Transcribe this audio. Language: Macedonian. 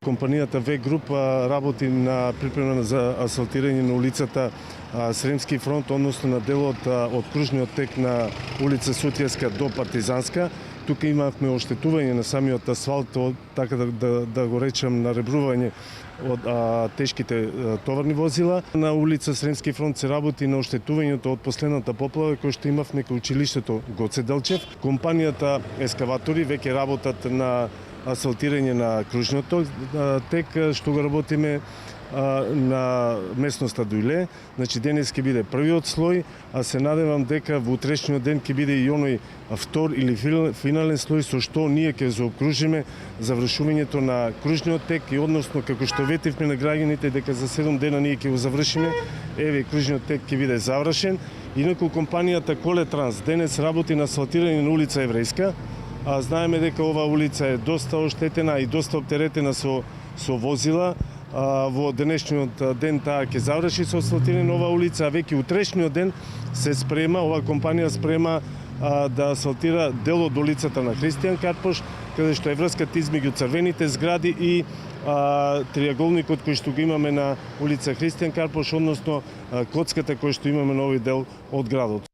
Компанијата В Груп работи на припрема за асфалтирање на улицата Сремски фронт, односно на делот од кружниот тек на улица Сутиевска до Партизанска. Тука имавме оштетување на самиот асфалт, така да го речем, наребрување од тешките товарни возила. На улица Сремски фронт се работи на оштетувањето од последната поплава кој што имавме кај училиштето Гоце Делчев. Компанијата Ескаватори веќе работат на асфалтирање на кружниот тек, што го работиме на местноста Дујле. Значи денес ќе биде првиот слој, а се надевам дека во утрешниот ден ќе биде и оној втор или финален слој со што ние ќе заокружиме завршувањето на кружниот тек и односно како што ветивме на граѓаните дека за 7 дена ние ќе го завршиме, еве кружниот тек ќе биде завршен. Инаку компанијата Колетранс денес работи на асфалтирање на улица Еврејска. Знаеме дека оваа улица е доста оштетена и доста оптеретена со возила. Во денешниот ден таа ќе заврши со асфалтирање на оваа улица, а веќе утрешниот ден се спрема, оваа компанија спрема да асфалтира дел од улицата на Христијан Карпош, каде што е врската измеѓу црвените згради и триаголникот кој што го имаме на улица Христијан Карпош, односно коцката кој што имаме на овој дел од градот.